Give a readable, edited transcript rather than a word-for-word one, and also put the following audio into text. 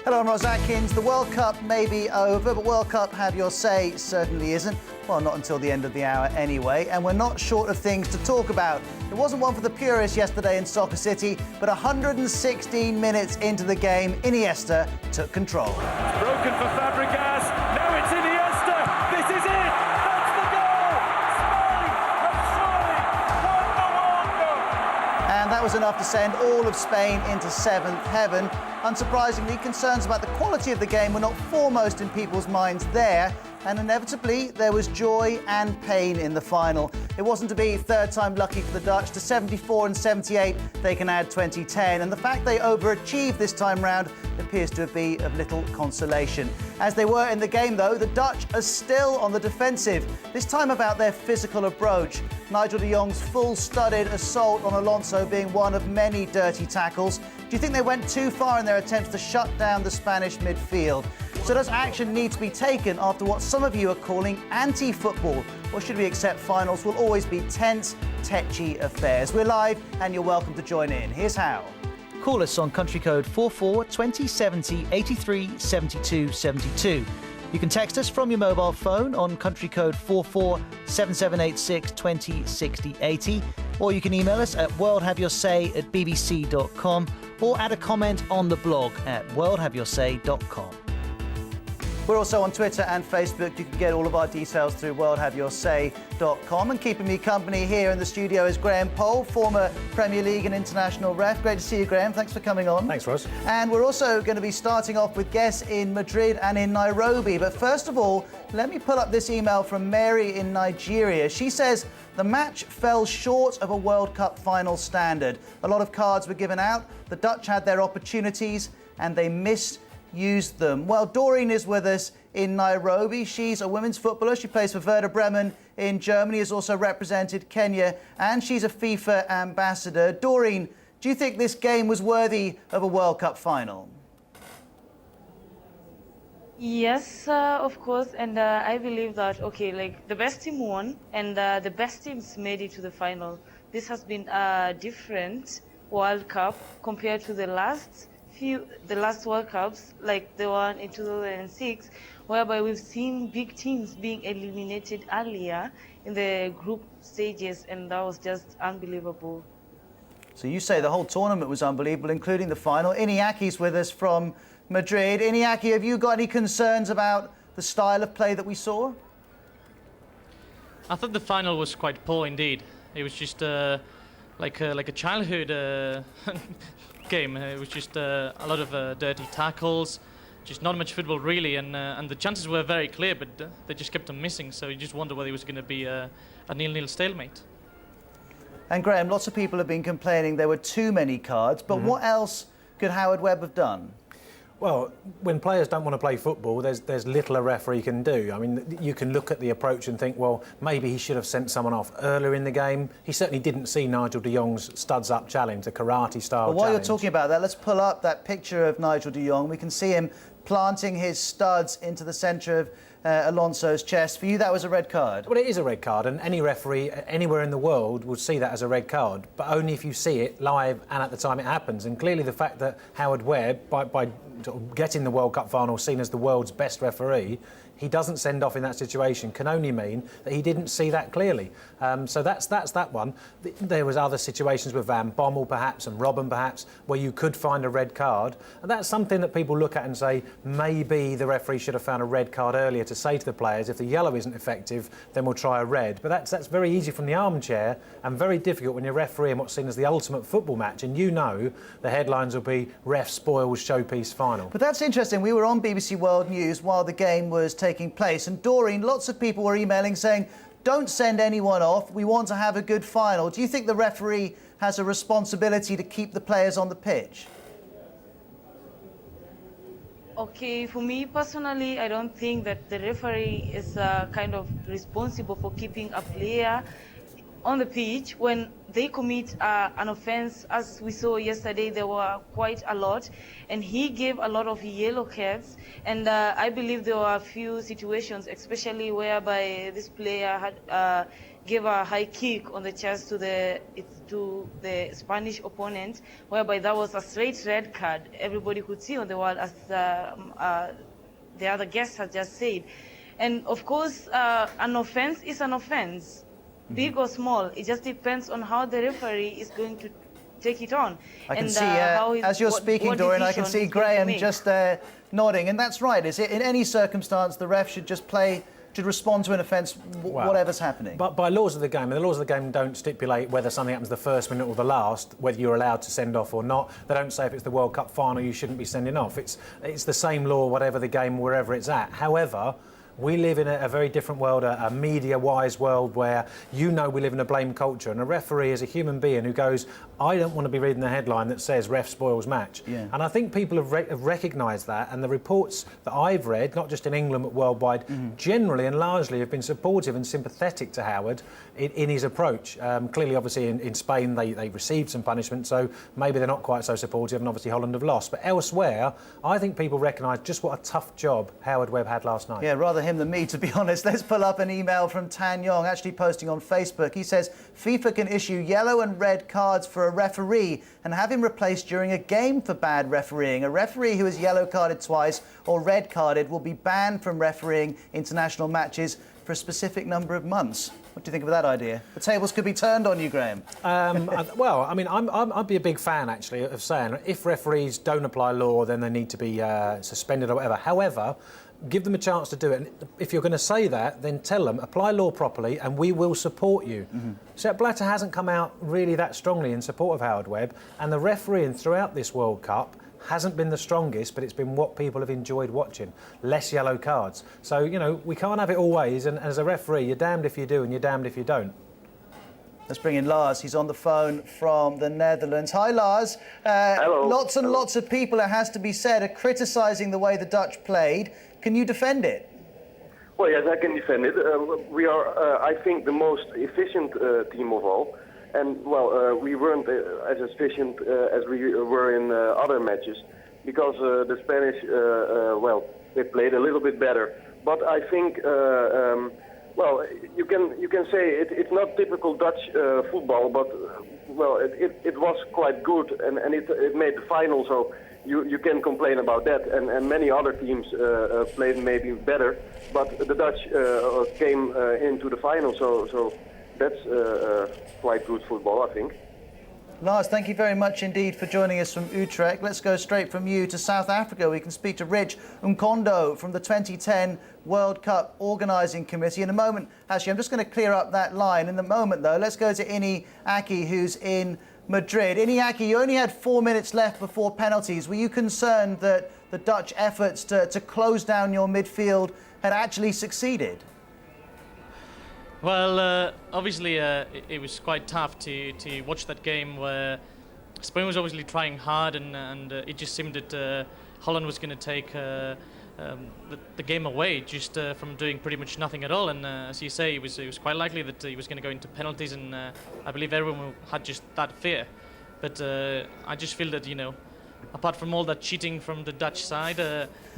Hello, I'm Ros Atkins. The World Cup may be over, but World Cup Have Your Say certainly isn't. Well, not until the end of the hour anyway, and we're not short of things to talk about. It wasn't one for the purists yesterday in Soccer City, but 116 minutes into the game, Iniesta took control. It's broken for Fabregas. Now it's Iniesta. This is it. That's the goal. Spain have surely won the World Cup. And that was enough to send all of Spain into seventh heaven. Unsurprisingly, concerns about the quality of the game were not foremost in people's minds there, and inevitably there was joy and pain in the final. It wasn't to be third time lucky for the Dutch. To 74 and 78 they can add 2010, and the fact they overachieved this time round appears to be of little consolation. As they were in the game though, the Dutch are still on the defensive, this time about their physical approach. Nigel de Jong's full-studded assault on Alonso being one of many dirty tackles. Do you think they went too far in their attempts to shut down the Spanish midfield? So does action need to be taken after what some of you are calling anti-football? Or should we accept finals will always be tense, tetchy affairs? We're live and you're welcome to join in. Here's how. Call us on country code 44 2070 83 72 72. You can text us from your mobile phone on country code 44 7786 20 60 80, or you can email us at worldhaveyoursay@bbc.com, or add a comment on the blog at worldhaveyoursay.com. We're also on Twitter and Facebook. You can get all of our details through worldhaveyoursay.com. And keeping me company here in the studio is Graham Poll, former Premier League and international ref. Great to see you, Graham. Thanks for coming on. Thanks, Ross. And we're also going to be starting off with guests in Madrid and in Nairobi. But first of all, let me pull up this email from Mary in Nigeria. She says, the match fell short of a World Cup final standard. A lot of cards were given out. The Dutch had their opportunities and they misused them. Well, Doreen is with us in Nairobi. She's a women's footballer. She plays for Werder Bremen in Germany, has also represented Kenya, and she's a FIFA ambassador. Doreen, do you think this game was worthy of a World Cup final? Yes, of course, and I believe that, the best team won, and the best teams made it to the final. This has been a different World Cup compared to the last World Cups, like the one in 2006, whereby we've seen big teams being eliminated earlier in the group stages, and that was just unbelievable. So you say the whole tournament was unbelievable, including the final. Iñaki's with us from Madrid. Iñaki, have you got any concerns about the style of play that we saw? I thought the final was quite poor indeed. It was just like a childhood game. It was just a lot of dirty tackles, just not much football really, and the chances were very clear, but they just kept on missing. So you just wonder whether it was going to be a 0-0 stalemate. And Graham, lots of people have been complaining there were too many cards, but what else could Howard Webb have done? Well, when players don't want to play football, there's little a referee can do. I mean, you can look at the approach and think, well, maybe he should have sent someone off earlier in the game. He certainly didn't see Nigel de Jong's studs-up challenge, the karate-style challenge. While you're talking about that, let's pull up that picture of Nigel de Jong. We can see him planting his studs into the centre of Alonso's chest. For you, that was a red card? Well, it is a red card, and any referee anywhere in the world would see that as a red card, but only if you see it live and at the time it happens. And clearly the fact that Howard Webb, by sort of getting the World Cup final seen as the world's best referee, he doesn't send off in that situation can only mean that he didn't see that clearly. So that's that one. There was other situations with Van Bommel perhaps and Robben perhaps where you could find a red card, and that's something that people look at and say maybe the referee should have found a red card earlier to say to the players if the yellow isn't effective then we'll try a red. But that's very easy from the armchair and very difficult when you're refereeing what's seen as the ultimate football match, and you know the headlines will be ref spoils showpiece final. But that's interesting. We were on BBC World News while the game was taking place, and Doreen, lots of people were emailing saying don't send anyone off, we want to have a good final. Do you think the referee has a responsibility to keep the players on the pitch? Okay, for me personally, I don't think that the referee is kind of responsible for keeping a player on the pitch when they commit an offense. As we saw yesterday, there were quite a lot, and he gave a lot of yellow cards. And I believe there were a few situations, especially whereby this player had gave a high kick on the chest to the Spanish opponent, whereby that was a straight red card. Everybody could see on the world, as the other guest has just said. And of course, an offense is an offense, big or small. It just depends on how the referee is going to take it on. I can see, as you're speaking, Doreen, I can see Graham just nodding. And that's right. Is it in any circumstance the ref should just should respond to an offence, whatever's happening? But by laws of the game, and the laws of the game don't stipulate whether something happens the first minute or the last, whether you're allowed to send off or not. They don't say if it's the World Cup final you shouldn't be sending off. It's the same law, whatever the game, wherever it's at. However, we live in a very different world, a media-wise world where we live in a blame culture, and a referee is a human being who goes, I don't want to be reading the headline that says ref spoils match. Yeah. And I think people have recognised that, and the reports that I've read, not just in England but worldwide, generally and largely have been supportive and sympathetic to Howard in his approach. Clearly, obviously, in Spain they received some punishment, so maybe they're not quite so supportive, and obviously Holland have lost. But elsewhere, I think people recognise just what a tough job Howard Webb had last night. Yeah, rather him than me, to be honest. Let's pull up an email from Tan Yong, actually posting on Facebook. He says, FIFA can issue yellow and red cards for a referee and have him replaced during a game for bad refereeing. A referee who is yellow carded twice or red carded will be banned from refereeing international matches for a specific number of months. What do you think of that idea? The tables could be turned on you, Graham. Well, I mean, I'd be a big fan, actually, of saying if referees don't apply law, then they need to be suspended or whatever. However, give them a chance to do it. And if you're going to say that, then tell them, apply law properly and we will support you. Sepp Blatter hasn't come out really that strongly in support of Howard Webb, and the refereeing throughout this World Cup hasn't been the strongest, but it's been what people have enjoyed watching. Less yellow cards. So, we can't have it always, and as a referee, you're damned if you do and you're damned if you don't. Let's bring in Lars. He's on the phone from the Netherlands. Hi, Lars. Hello. Lots and lots of people, it has to be said, are criticising the way the Dutch played. Can you defend it? Well, yes, I can defend it. We are, I think, the most efficient team of all. And, well, we weren't as efficient as we were in other matches because the Spanish, well, they played a little bit better. But I think, well, you can say it's not typical Dutch football, but, well, it was quite good and it made the final, so you can complain about that. And many other teams played maybe better, but the Dutch came into the final, so that's quite good football, I think. Lars, thank you very much indeed for joining us from Utrecht. Let's go straight from you to South Africa. We can speak to Rich Mkhondo from the 2010 World Cup Organising Committee. In a moment, actually, I'm just going to clear up that line. In the moment, though, let's go to Ini Aki, who's in Madrid. Ini Aki, you only had 4 minutes left before penalties. Were you concerned that the Dutch efforts to close down your midfield had actually succeeded? Well, obviously it was quite tough to watch that game where Spain was obviously trying hard and it just seemed that Holland was going to take the game away just from doing pretty much nothing at all. And as you say, it was quite likely that he was going to go into penalties, and I believe everyone had just that fear. But I just feel that, apart from all that cheating from the Dutch side,